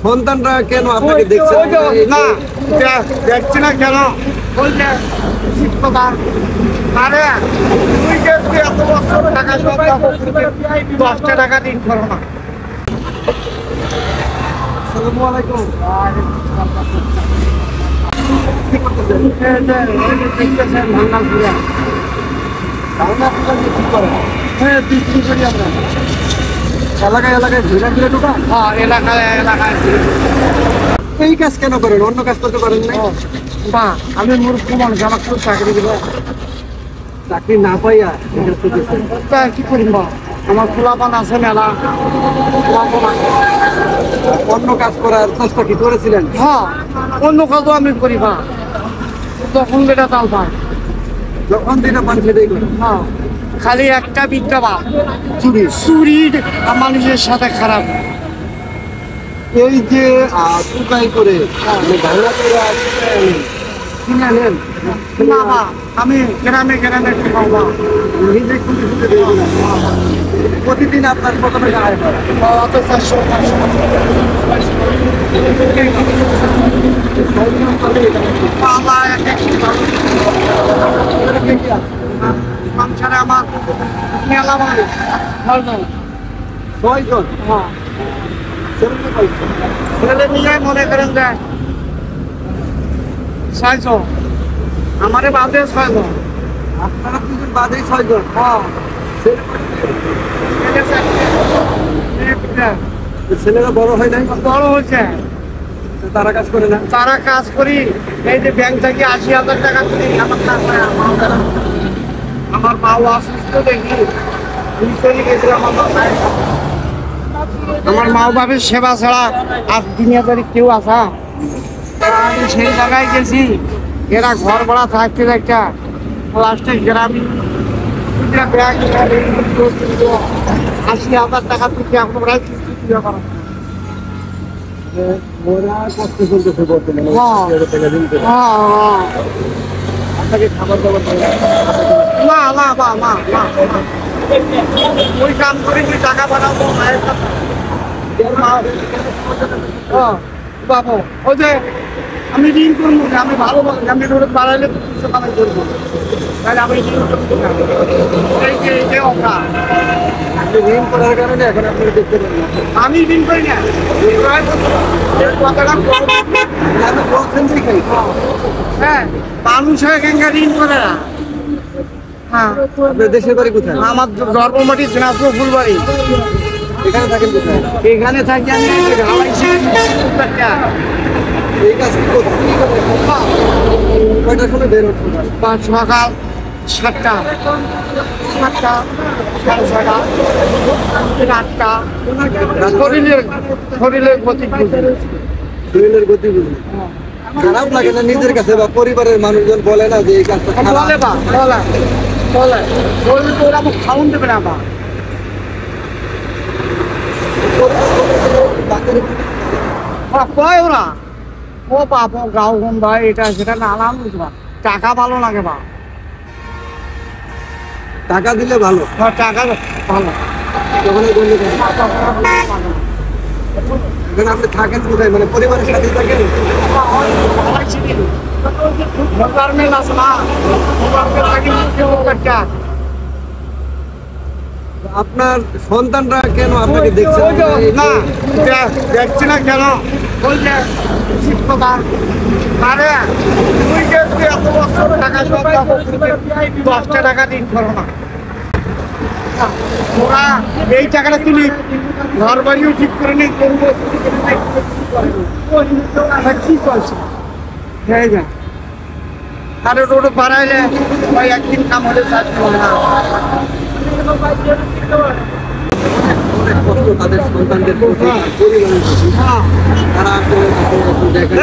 সন্তানরা কেন আপনাকে দেখছে না? দেখছি না কেন? ওই যে শিক্ষকতা আরে তুই যে এত বছর টাকা সব 10টা টাকা দিন করো না। আসসালামু আলাইকুম। কি করতেছেন? দেখতেছেন ভাঙ্গাল পুরা ধারণা কি করেন? হ্যাঁ বিক্রি করি আমরা। এলাকায় এলাকায় ঘুরে ঘুরে ঢোকান? হ্যাঁ এলাকায় এলাকায়। এই কাজ কেন করেন? অন্য কাজ করতে পারেন না? বা আমি মূর্খ মানুষ, আমার কেউ চাকরি দেবো? চাকরি না পাইয়া এই কাজ করতেছেন? তা কি করিম বা, আমার খোলাপান আছে মেলা। অন্য কাজ করার চেষ্টা কি করেছিলেন? হ্যাঁ অন্য কাজও আমি করি বা, তখন বেটা তাল পাই। যখন যেটা পান সেটাই করেন? হ্যাঁ খালি একটা বিদ্যা বা চুরি। চুরির মানুষের সাথে খারাপ। এই যে চুকাই করে ধারণা করে কিনে নেন, না বা আমি গ্রামে গ্রামে খাওয়া নিজে খুঁজে খুঁজে দিয়ে দিলেন। প্রতিদিন আপনার কত টাকা আয় হয়? অত 400 বাবা এক সংসারে আমার মেলা মানুষ। 6 জন। হ্যাঁ ছেলে কয়জন? ছেলে নিয়ে মনে করেন যে 6 জন, আমারে বাদে 6 জন। আপনারা 2 জন বাদেই 6 জন। হ্যাঁ ছেলে কয়জন? ছেলেরা বড় হয় নাই? বড় হয়েছে, তারা কাজ করে না? তারা কাজ করি। এই যে ব্যাংক থেকে 80,000 টাকা তুলি, আমার কাজ হয় আমার মাও অসুস্থ দেখি চলে গেছিলাম। আমার মা বাবার সেবা ছাড়া আর দুনিয়াদারি কেউ আসা। আমি সেই জায়গায় গেছি, এরা ঘর ভাড়া থাকতে একটা লাস্টে গ্রামীণ ব্যাংক 80,000 টাকা তুলতে আমরা করা। ওরা কষ্ট চলতেছে বর্তমানে। হ্যাঁ। টাকা দিন করে। হ্যাঁ আপনাকে খাবার দাবার দেয় না? না না বা না না, ওই কাম করে কি টাকা বানাবো মায়ের কাছে? বাবু ওই যে আমি ঋণ করবো না, আমি ভালো বলি আমি রোড বাড়াইলে তো 200 টাকা করবো, তাহলে আমি ঋণ করবো না। এই যে অঙ্কা আপনি ঋণ করার কারণে এখন আপনি দেখতে পারেন না। আমি ঋণ করি না, কথাটা আমি বলছেন যে খাই। হ্যাঁ মানুষ এখানকার ঋণ করে না। হ্যাঁ আপনার দেশের বাড়ি কোথায়? আমার জন্মমাটি দিনাজপুর ফুলবাড়ি। এখানে থাকেন কোথায়? এখানে থাকি আমি ঢালাইছি। এই কাজ কি করতে? কয়টার সময় বের হচ্ছেন? সকাল 7টা, 7টা, 6:30, 8টা। শরীরের গতি বুঝে। শরীরের গতি বুঝুন। খারাপ লাগে না নিজের কাছে বা পরিবারের মানুষজন বলে না যে এই কাজটা খারাপ? বলে বা বলে বলে শরীর তো ওরা খাউন দেবে না বা। কয় ওরা ও বাপ গাও গম ভাই এটা সেটা না আলাম বুঝবা, টাকা ভালো লাগে বা। টাকা দিলে ভালো। টাকা ভালো। তখন এই বললে কেন? এখন আপনি থাকেন কোথায়? মানে পরিবারের সাথে থাকেন? গভর্নমেন্ট আছে না, গভর্নমেন্ট থাকি একটা। আপনার সন্তানরা কেন আপনাকে দেখছে না? দেখছি না কেন? ওই যে শিক্ষকতা আরে তুই যে এত বছর টাকা সব 10টা টাকা দিন করো না। ওরা এই টাকাটা তুলি ঘর বাড়িও ঠিক করে নেই, করবো কি করছে হয়ে যায়। আরে রোড বাড়াইলে ওই একদিন কাম হলে চাকরি হয় না। অনেক কষ্ট তাদের সন্তানদের প্রতি, পরিবারের প্রতি। তারা আসলে দেখেন